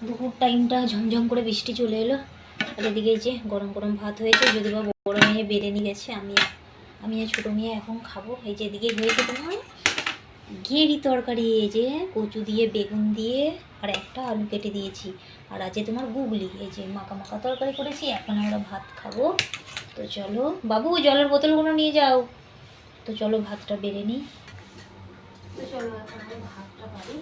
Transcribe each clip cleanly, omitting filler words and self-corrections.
দুপুর টাইমটা ঝমঝম করে বৃষ্টি চলে এলো। আর এদিকে যে গরম গরম ভাত হয়েছে, যদি বা বড় মেয়ে বেড়ে নিয়ে গেছে, আমি আর ছোটো মেয়ে এখন খাবো। এই যে এদিকে হয়েছে তোমার ঘেরি তরকারি, এই যে কচু দিয়ে বেগুন দিয়ে আর একটা আলু কেটে দিয়েছি, আর আছে তোমার গুগলি, এই যে মাখা মাখা তরকারি করেছি। এখন আমরা ভাত খাবো। তো চলো বাবু, জলের বোতলগুলো নিয়ে যাও। তো চলো ভাতটা বেড়ে নিই। তো চলো এখন আমি ভাতটা বাড়ি।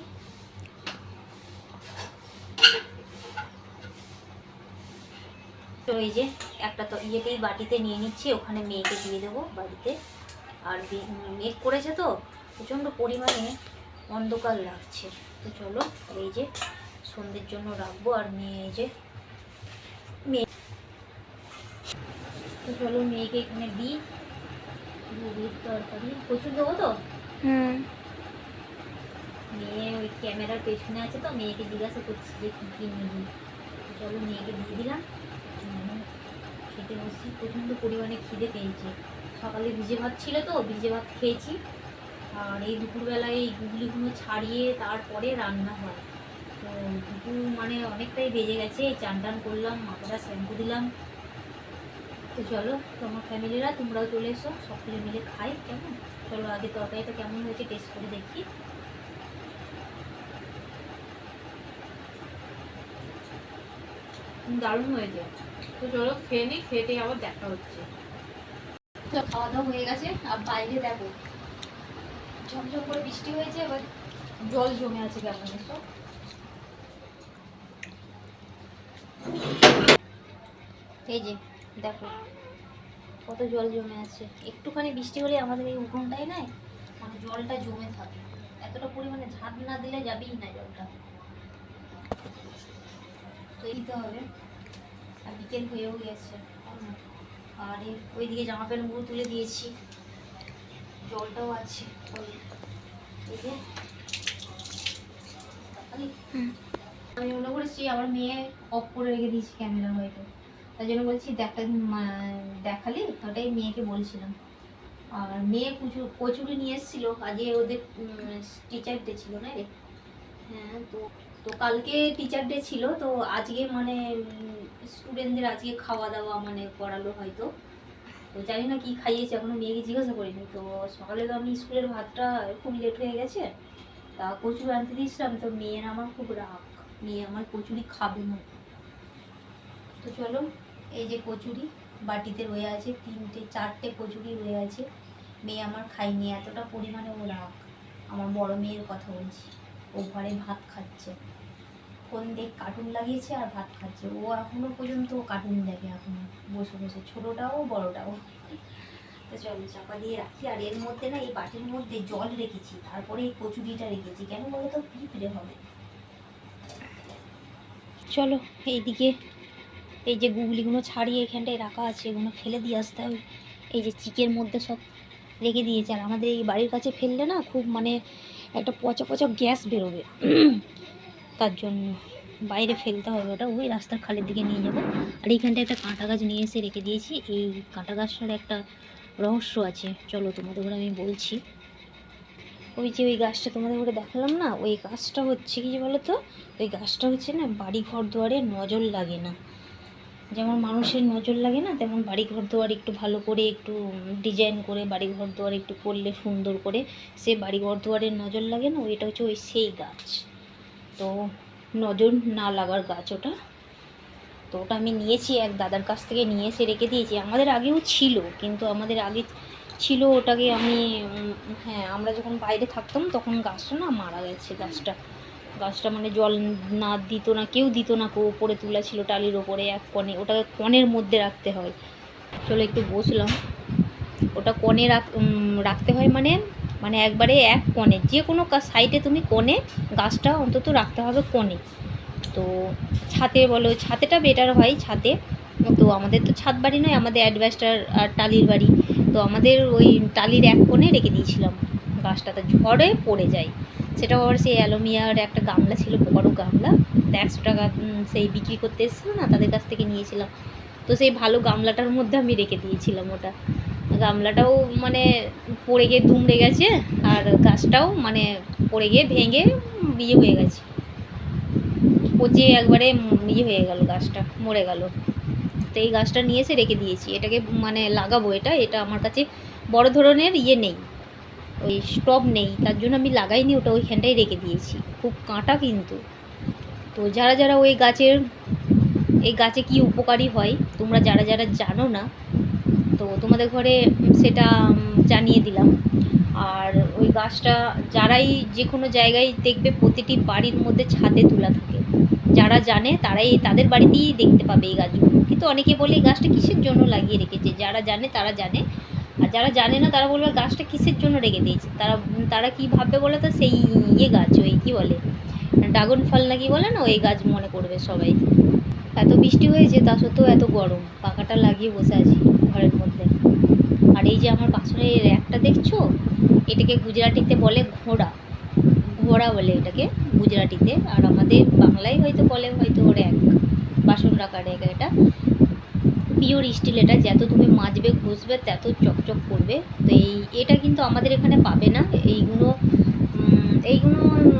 তো এই যে একটা তো ইয়েতেই বাটিতে নিয়ে নিচ্ছি, ওখানে মেয়েকে দিয়ে দেবো বাড়িতে। আর মেঘ করেছে তো প্রচণ্ড পরিমাণে, অন্ধকার লাগছে। তো চলো এই যে সন্ধ্যের জন্য রাখবো। আর মেয়ে এই যে তো চলো মেয়েকে এখানে দিই। গুগলির তরকারি প্রচুর দেবো তো। মেয়ে ওই ক্যামেরার পেছনে আছে, তো মেয়েকে জিজ্ঞাসা করছি যে কী কী নিবি। তো চলো মেয়েকে দিয়ে দিলাম। খেতে বসছি, প্রচণ্ড পরিমাণে খিদে পেয়েছে। সকালে ভিজে ভাত ছিল তো, ভিজে ভাত খেয়েছি। আর এই দুপুরবেলায় এই গুগলিগুলো ছাড়িয়ে তারপরে রান্না হয়। তো দুপুর মানে অনেকটাই বেজে গেছে। চান টান করলাম, মাথাটা শ্যাম্পু দিলাম। তো চলো তোমার ফ্যামিলিরা তোমরাও চলে এসো, সকলে মিলে খাই কেমন। চলো আগে তরকারিটা কেমন হয়েছে টেস্ট করে দেখি। দারুণ হয়েছে। তো চলো খেয়ে নিই, খেতে আবার দেখা হচ্ছে। খাওয়া দাওয়া হয়ে গেছে। আর বাইরে দেখো ঝমঝম করে বৃষ্টি হয়েছে, এবার জল জমে আছে কেমন। এসো এই যে দেখো কত জল জমে আছে। একটুখানি বৃষ্টি হলে আমাদের এই উঠোনটাই নাই মানে জলটা জমে থাকে। এতটা পরিমাণে ঝাঁপ না দিলে যাবেই না জলটা। তো দিতে হবে। আর বিকেল হয়েও গেছে। আর ওইদিকে জামা প্যান্টগুলো তুলে দিয়েছি, জলটাও আছে। এই যে আমি মনে করেছি আমার মেয়ে অফ করে রেখে দিয়েছি ক্যামেরা, হয়তো তাই জন্য বলছি দেখালি, ওটাই মেয়েকে বলছিলাম। আর মেয়ে কচুরি নিয়ে এসেছিলো, আজকে ওদের টিচার ডে ছিল না রে। হ্যাঁ, তো তো কালকে টিচার ডে ছিল, তো আজকে মানে স্টুডেন্টদের আজকে খাওয়া দাওয়া মানে করালো হয়তো। তো জানি না কি খাইয়েছে, এখনো মেয়েকে জিজ্ঞাসা করিনি। তো সকালে তো আমি স্কুলের ভাতটা খুব লেট হয়ে গেছে, তা কচুরি আনতে দিয়েছিলাম। তো মেয়ের আমার খুব রাগ, মেয়ে আমার কচুরি খাবে না। তো চলো এই যে কচুরি বাটিতে রয়ে আছে, 3-4টে কচুরি রয়ে আছে। মেয়ে আমার খায়নি, এতটা পরিমাণে ও রাগ। আমার বড় মেয়ের কথা বলছি, ও ঘরে ভাত খাচ্ছে, ফোন দেখ কার্টুন লাগিয়েছে আর ভাত খাচ্ছে। ও এখনো পর্যন্ত কার্টুন দেখে এখনো বসে বসে, ছোটোটাও বড়টাও। তো চলো চাপা দিয়ে রাখি। আর এর মধ্যে না, এই বাটির মধ্যে জল রেখেছি, তারপরে এই কচুরিটা রেখেছি, কেন বলো তো পিঁপড়ে হবে। চলো এইদিকে এই যে গুগলিগুলো ছাড়িয়ে এখানটায় রাখা আছে, এগুলো ফেলে দিয়ে আসতে হবে। এই যে চিকের মধ্যে সব রেখে দিয়েছে। আর আমাদের এই বাড়ির কাছে ফেললে না খুব মানে একটা পচা পচা গ্যাস বেরোবে, তার জন্য বাইরে ফেলতে হবে ওটা। ওই রাস্তার খালের দিকে নিয়ে যাবো। আর এইখানটায় একটা কাঁটা গাছ নিয়ে এসে রেখে দিয়েছি। এই কাঁটা গাছটার একটা রহস্য আছে, চলো তোমাদের করে আমি বলছি। ওই যে ওই গাছটা তোমাদের করে দেখালাম না, ওই গাছটা হচ্ছে কি বলো তো, ওই গাছটা হচ্ছে না বাড়ি ঘর দুয়ারে নজর লাগে না। যেমন মানুষের নজর লাগে না, তেমন বাড়ি ঘর দুয়ার একটু ভালো করে একটু ডিজাইন করে বাড়ি ঘর দুয়ার একটু করলে সুন্দর করে সে বাড়ি ঘর দুয়ারের নজর লাগে না, ওইটা হচ্ছে ওই সেই গাছ। তো নজর না লাগার গাছ ওটা। তো ওটা আমি নিয়েছি এক দাদার কাছ থেকে, নিয়ে এসে রেখে দিয়েছি। আমাদের আগেও ছিল, কিন্তু আমাদের আগে ছিল ওটাকে আমি হ্যাঁ, আমরা যখন বাইরে থাকতাম তখন গাছটা না মারা গেছে। গাছটা মানে জল না দিত না, কেউ দিত না, ওপরে তোলা ছিল টালির ওপরে এক কোণে, ওটাকে কোণের মধ্যে রাখতে হয়। চলো একটু বসলাম। ওটা কোণে রাখতে হয় মানে মানে একবারে এক কোণে, যে কোনো সাইডে তুমি কোণে গাছটা অন্তত রাখতে হবে কোণে। তো ছাদে বলো, ছাদেটা বেটার হয় ছাদে। তো আমাদের তো ছাদ বাড়ি নয়, আমাদের অ্যাডভেস্টার আর টালির বাড়ি। তো আমাদের ওই টালির এক কোণে রেখে দিয়েছিলাম গাছটা, তো ঝড়ে পড়ে যায়। সেটাও আবার সেই অ্যালুমিনিয়ার একটা গামলা ছিল, বড় গামলা, 100 টাকা সেই বিক্রি করতে এসেছিলো না, তাদের কাছ থেকে নিয়েছিলাম। তো সেই ভালো গামলাটার মধ্যে আমি রেখে দিয়েছিলাম ওটা। গামলাটাও মানে পড়ে গিয়ে দুমড়ে গেছে, আর গাছটাও মানে পড়ে গিয়ে ভেঙে বিয়ে হয়ে গেছে। পচে একবারে ইয়ে হয়ে গেল, গাছটা মরে গেল। তো এই গাছটা নিয়ে এসে রেখে দিয়েছি, এটাকে মানে লাগাবো। এটা আমার কাছে বড় ধরনের ইয়ে নেই, ওই স্টপ নেই, তার জন্য আমি লাগাইনি ওটা, ওইখানটাই রেখে দিয়েছি। খুব কাঁটা কিন্তু। তো যারা যারা এই গাছে কি উপকারী হয় তোমরা যারা যারা জানো না, তো তোমাদের ঘরে সেটা জানিয়ে দিলাম। আর ওই গাছটা যারাই যে কোনো জায়গায় দেখবে, প্রতিটি বাড়ির মধ্যে ছাদে তোলা থাকে, যারা জানে তারাই তাদের বাড়িতেই দেখতে পাবে এই গাছগুলো। কিন্তু অনেকে বলে এই গাছটা কিসের জন্য লাগিয়ে রেখেছে, যারা জানে তারা জানে, আর যারা জানে না তারা বলবে গাছটা কিসের জন্য রেখে দিয়েছে। তারা কি ভাববে বলে তো, সেই ইয়ে গাছ, ওই কী বলে ড্রাগন ফল নাকি বলে না, ওই গাছ মনে করবে সবাই। এত বৃষ্টি হয়েছে তা সত্ত্বেও এত গরম, পাখাটা লাগিয়ে বসে আছি ঘরের মধ্যে। আর এই যে আমার বাসনের র্যাকটা দেখছো, এটাকে গুজরাটিতে বলে ঘোড়া, ঘোড়া বলে এটাকে গুজরাটিতে, আর আমাদের বাংলায় হয়তো বলে হয়তো র্যাক, বাসন রাখার র্যাক। এটা পিওর স্টিল, এটা যত তুমি মাজবে ঘষবে তত চকচক করবে। তো এটা কিন্তু আমাদের এখানে পাবে না এইগুলো।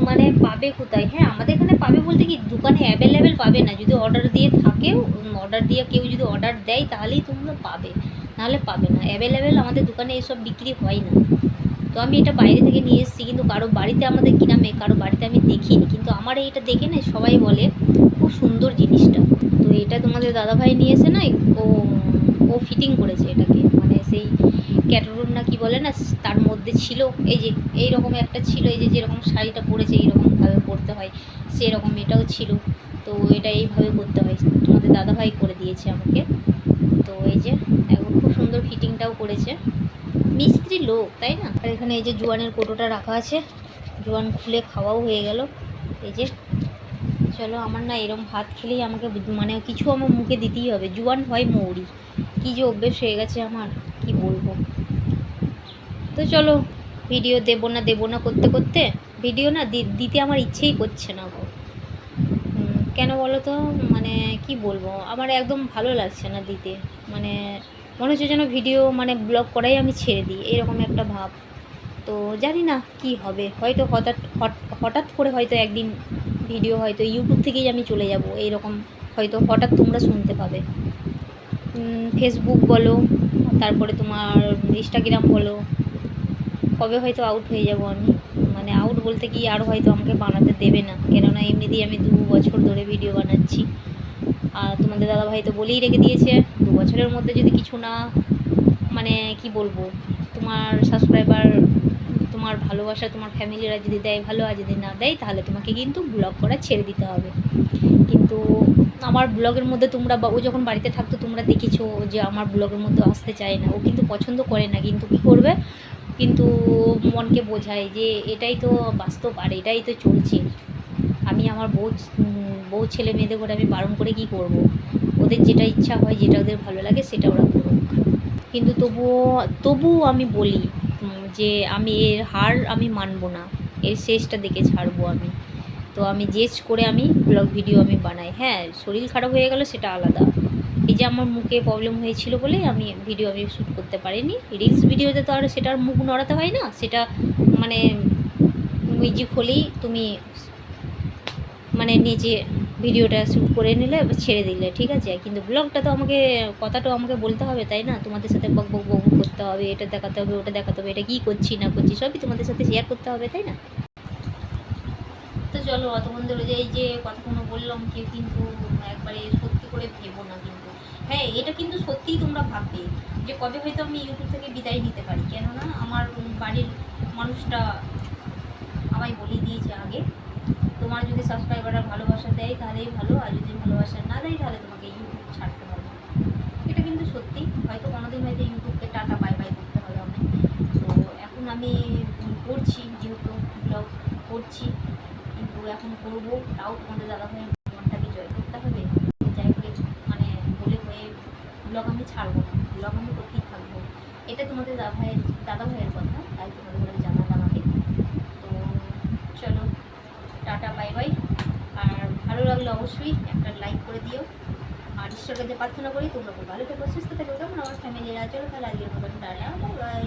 মানে পাবে কোথায়? হ্যাঁ, আমাদের এখানে পাবে বলতে কি, দোকানে অ্যাভেলেবেল পাবে না। যদি অর্ডার দিয়ে থাকেও, অর্ডার দিয়ে কেউ যদি অর্ডার দেয় তাহলেই তোমরা পাবে, নাহলে পাবে না। অ্যাভেলেবেল আমাদের দোকানে এসব বিক্রি হয় না। তো আমি এটা বাইরে থেকে নিয়ে এসেছি, কিন্তু কারো বাড়িতে, আমাদের গ্রামে কারো বাড়িতে আমি দেখিনি, কিন্তু আমার এইটা দেখে না সবাই বলে খুব সুন্দর জিনিসটা। তো এটা তোমাদের দাদাভাই নিয়ে এসে না, ও ফিটিং করেছে এটাকে, মানে সেই ক্যাটারুন না কি বলে না, তার মধ্যে ছিল এই যে এইরকম একটা ছিল, এই যে যেরকম শাড়িটা পরেছে এইরকমভাবে পরতে হয় সেরকম এটাও ছিল। তো এটা এইভাবে করতে হয়, তোমাদের দাদাভাই করে দিয়েছে আমাকে। তো এই যে এখন খুব সুন্দর ফিটিংটাও করেছে, মিস্ত্রি লোক, তাই না? আর এখানে এই যে জোয়ানের কোটোটা রাখা আছে, জোয়ান খুলে খাওয়াও হয়ে গেল। এই যে চলো, আমার না এরম ভাত খেলেই আমাকে মানে কিছু আমার মুখে দিতেই হবে, জোয়ান হয় মৌরি, কী যে অভ্যেস হয়ে গেছে আমার, কি বলবো। তো চলো, ভিডিও দেবো না করতে করতে ভিডিও না দিতে আমার ইচ্ছেই করছে না গো। কেন বলো তো, মানে কি বলবো, আমার একদম ভালো লাগছে না দিতে। মানে মনে হচ্ছে যেন ভিডিও মানে ব্লগ করাই আমি ছেড়ে দিই, এরকম একটা ভাব। তো জানি না কি হবে, হয়তো হঠাৎ করে হয়তো একদিন ভিডিও হয়তো ইউটিউব থেকেই আমি চলে যাব, এইরকম হয়তো হঠাৎ তোমরা শুনতে পাবে। ফেসবুক বলো, তারপরে তোমার ইনস্টাগ্রাম বলো, কবে হয়তো আউট হয়ে যাব আমি। মানে আউট বলতে কি, আর হয়তো আমাকে বানাতে দেবে না, কেননা এমনিতেই আমি 2 বছর ধরে ভিডিও বানাচ্ছি। আর তোমাদের দাদাভাই তো বলেই রেখে দিয়েছে, 2 বছরের মধ্যে যদি কিছু না, মানে কি বলবো, তোমার সাবস্ক্রাইবার, তোমার ভালোবাসা, তোমার ফ্যামিলিরা যদি দেয় ভালো, আর যদি না দেয় তাহলে তোমাকে কিন্তু ব্লগ করা ছেড়ে দিতে হবে। কিন্তু আমার ব্লগের মধ্যে তোমরা, ও যখন বাড়িতে থাকতো তোমরা দেখেছো যে আমার ব্লগের মধ্যে আসতে চায় না, ও কিন্তু পছন্দ করে না, কিন্তু কী করবে, কিন্তু মনকে বোঝায় যে এটাই তো বাস্তব, আর এটাই তো চলছে। আমি আমার বউ ছেলে মেয়েদের করে আমি বারণ করে কি করব, ওদের যেটা ইচ্ছা হয়, যেটা ওদের ভালো লাগে সেটা ওরা করুক। কিন্তু তবুও আমি বলি যে আমি এর হার আমি মানব না, এর শেষটা দেখে ছাড়বো আমি। তো আমি জেজ করে আমি ব্লগ ভিডিও আমি বানাই। হ্যাঁ, শরীর খারাপ হয়ে গেল সেটা আলাদা, এই যে আমার মুখে প্রবলেম হয়েছিল বলেই আমি ভিডিও শ্যুট করতে পারিনি। রিলস ভিডিওতে তো আর সেটার মুখ নড়াতে হয় না, সেটা মানে মিউজিক হলেই তুমি মানে নিজে ভিডিওটা শ্যুট করে নিলে ছেড়ে দিলে, ঠিক আছে। কিন্তু ব্লগটা তো আমাকে, কথাটাও আমাকে বলতে হবে, তাই না? তোমাদের সাথে বক করতে হবে, এটা দেখাতে হবে, ওটা দেখাতে হবে, এটা কী করছি না করছি সবই তোমাদের সাথে শেয়ার করতে হবে, তাই না? তো চলো, অতক্ষণ ধরে এই যে কথাগুলো বললাম, কেউ কিন্তু একবারে সত্যি করে ভেবো না কিন্তু। হ্যাঁ, এটা কিন্তু সত্যিই তোমরা ভাববে যে কবে হয়তো আমি ইউটিউব থেকে বিদায় নিতে পারি, কেননা আমার বাড়ির মানুষটা আমায় বলেই দিয়েছে আগে, তোমার যদি সাবস্ক্রাইবাররা ভালোবাসা দেয় তাহলেই ভালো, আর যদি ভালোবাসা না দেয় তাহলে তোমাকে ইউটিউব ছাড়তে হবে। এটা কিন্তু সত্যি, হয়তো কোনোদিন হয়তো ইউটিউবকে টাটা বাই বাই করতে হবে আমায়। তো এখন আমি করছি, যেহেতু ব্লগ করছি, কিন্তু এখন করবো, তাও তোমাদের দাদাভাই মনটাকে জয় করতে হবে। যাই করে মানে বলে হয়ে ব্লগ আমি ছাড়বো না, ব্লগ আমি করতেই থাকবো। এটা তোমাদের দাদাভাইয়ের কথা, তাই তোমাদের বলে জানালাম আমি। তো চলো, টাটা বাই বাই। আর ভালো লাগলে অবশ্যই একটা লাইক করে দিও। আর ঈশ্বরের কাছে প্রার্থনা করি তোমরা খুব ভালো থেকো, সুস্থ থেকো, কেমন আমার ফ্যামিলিরা। চলো তাহলে আজকের মতন টাটা বাই বাই।